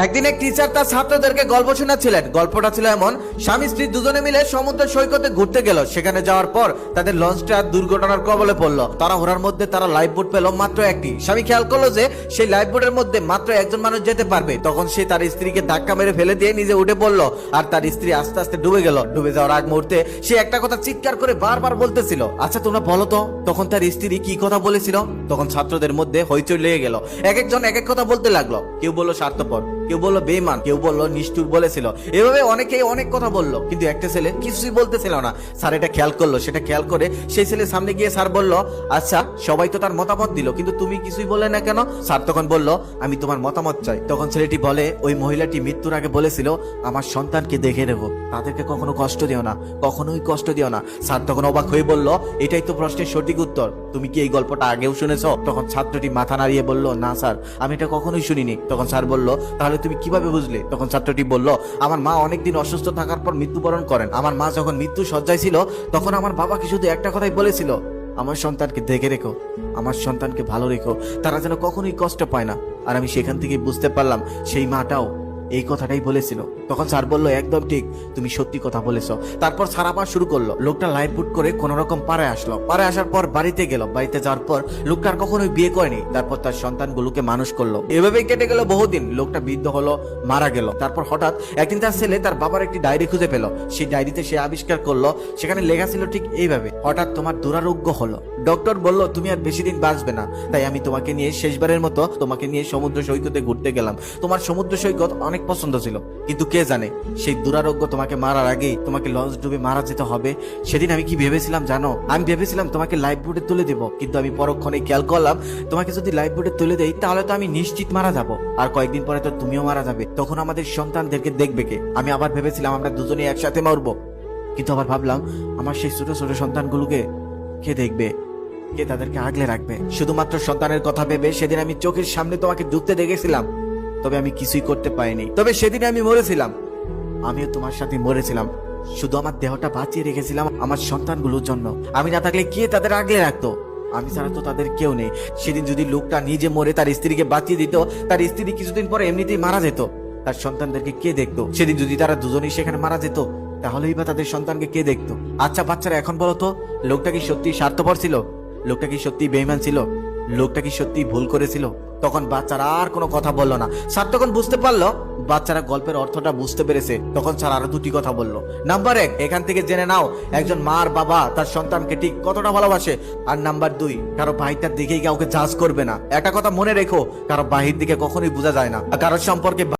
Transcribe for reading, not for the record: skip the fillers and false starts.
একদিন এক টিচার তার ছাত্রদেরকে গল্প শোনাচ্ছিলেন। গল্পটা ছিল এমন, স্বামী স্ত্রী দুজনে মিলে সমুদ্র সৈকতে ঘুরতে গেল। সেখানে যাওয়ার পর তাদের লঞ্চটা দুর্ঘটনার কবলে পড়লো। তারা ওড়ার মধ্যে তারা লাইফ বোট পেল মাত্র একটি। স্বামী খেয়াল করলো যে সেই লাইফ বোটের মধ্যে মাত্র একজন মানুষ যেতে পারবে। তখন সে তার স্ত্রীকে ধাক্কা মেরে ফেলে দিয়ে নিজে উঠে পড়লো, আর তার স্ত্রী আস্তে আস্তে ডুবে গেল। ডুবে যাওয়ার আগ মুহূর্তে সে একটা কথা চিৎকার করে বারবার বলতেছিল, আচ্ছা তোমরা বলো তো তখন তার স্ত্রী কি কথা বলেছিল? তখন ছাত্রদের মধ্যে হইচই লেগে গেল। এক একজন এক এক কথা বলতে লাগলো। কেউ বললো স্বার্থপর, কেউ বললো বেঈমান, কেউ বললো নিষ্ঠুর বলেছিল। এভাবে অনেকেই অনেক কথা বললো, কিন্তু একটা ছেলে কিছুই বলতেছিল না। স্যার এটা খেয়াল করলো। সেটা খেয়াল করে সেই ছেলে সামনে গিয়ে স্যার বলল, আচ্ছা সবাই তো তার মতামত দিল, কিন্তু তুমি কিছুই বললে না কেন? স্যার তখন বলল, আমি তোমার মতামত চাই। তখন ছেলেটি বলে, ওই মহিলাটি মৃত্যুর আগে বলেছিল, আমার সন্তানকে দেখে রেখো, তাদেরকে কখনো কষ্ট দিও না, কখনোই কষ্ট দিও না। স্যার তখন অবাক হয়ে বলল, এটাই তো প্রশ্নের সঠিক উত্তর, তুমি কি এই গল্পটা আগেও শুনেছো? তখন ছাত্রটি মাথা নাড়িয়ে বলল, না স্যার, আমি এটা কখনোই শুনিনি। তখন স্যার বলল, তাহলে তুমি কিভাবে বুঝলে? তখন ছাত্রটি বলল, আমার মা অনেকদিন অসুস্থ থাকার পর মৃত্যুবরণ করেন। আমার মা যখন মৃত্যু শয্যায় ছিল তখন আমার বাবাকে শুধু একটা কথাই বলেছিল, আমার সন্তানকে দেখে রেখো, আমার সন্তানকে ভালো রেখো, তারা যেন কখনোই কষ্ট পায় না। আর আমি সেখান থেকে বুঝতে পারলাম সেই মাটাও এই কথাটাই বলেছিল। তখন স্যার বলল, একদম ঠিক, তুমি সত্যি কথা বলেছো। তারপর স্যার আবার শুরু করলো। লোকটা লাইফ বুট করে কোন রকম পাড়ে আসলো। পাড়ে আসার পর বাড়িতে গেল। বাড়িতে যাওয়ার পর লোকটা আর কখনোই বিয়ে করেনি। তারপর তার সন্তানগুলোকে মানুষ করলো। এভাবেই কেটে গেল বহুদিন। লোকটা বৃদ্ধ হলো, মারা গেল। তারপর হঠাৎ একদিন তার ছেলে তার বাবার একটি ডায়েরি খুঁজে পেল। সেই ডায়েরিতে সে আবিষ্কার করলো, সেখানে লেখা ছিল ঠিক এইভাবে, হঠাৎ তোমার দুরারোগ্য হলো। ডক্টর বলল, তুমি আর বেশি দিন বাঁচবে না, তাই আমি তোমাকে নিয়ে শেষবারের মতো তোমাকে নিয়ে সমুদ্র সৈকতে ঘুরতে গেলাম। তোমার সমুদ্র সৈকত অনেক পছন্দ ছিল, কিন্তু কে জানে সেই দুরারোগ্য তোমাকে মারার আগেই তোমাকে লঞ্চ ডুবে মারা যেতে হবে। সেদিন আমি কি ভেবেছিলাম জানো? আমি ভেবেছিলাম তোমাকে লাইফ বোটে তুলে দেব, কিন্তু আমি পরক্ষণে খেয়াল করলাম তোমাকে যদি লাইফ বোটে তুলে দেই তাহলে তো আমি নিশ্চিত মারা যাব, আর কয়েকদিন পরে তো তুমিও মারা যাবে। তখন আমাদের সন্তানদেরকে দেখবে কে? আমি আবার ভেবেছিলাম আমরা দুজনেই একসাথে মরবো, কিন্তু আবার ভাবলাম আমার সেই ছোট ছোট সন্তানগুলোকে কে দেখবে, কে তাদেরকে আগলে রাখবে? শুধুমাত্র সন্তানের কথা ভেবে সেদিন আমি চোখের সামনে তোমাকে ডুবতে দেখেছিলাম, তবে আমি কিছুই করতে পারিনি। তবে সেদিন আমি মরেছিলাম, আমিও তোমার সাথে মরেছিলাম, শুধু আমার দেহটা বাঁচিয়ে রেখেছিলাম আমার সন্তানগুলোর জন্য। আমি না থাকলে কে তাদের আগলে রাখতো? আমি ছাড়া তো তাদের কেউ নেই। সেদিন যদি লোকটা নিজে মরে তার স্ত্রীকে বাঁচিয়ে দিত, তার স্ত্রী কিছুদিন পরে এমনিতেই মারা যেত, তার সন্তানদেরকে কে দেখতো? সেদিন যদি তারা দুজনেই সেখানে মারা যেত, তাহলেই বা তাদের সন্তানকে কে দেখতো? আচ্ছা বাচ্চারা এখন বলো তো, লোকটা কি সত্যি স্বার্থপর ছিল? লোকটা কি সত্যি বেঈমান ছিল? লোকটা কি সত্যি ভুল করেছিল? তখন বাচ্চারা আর কোনো কথা বললো না। স্যার তখন বুঝতে পারলো বাচ্চারা গল্পের অর্থটা বুঝতে পেরেছে। তখন স্যার আরো দুটি কথা বললো। নাম্বার 1, এখান থেকে জেনে নাও একজন মা আর বাবা তার সন্তানকে ঠিক কতটা ভালোবাসে। আর নাম্বার 2, কারো বাহিরটার দিকেই কাউকে জাজ করবে না। একটা কথা মনে রেখো, কারো বাহির দিকে কখনোই বোঝা যায় না, আর কারোর সম্পর্কে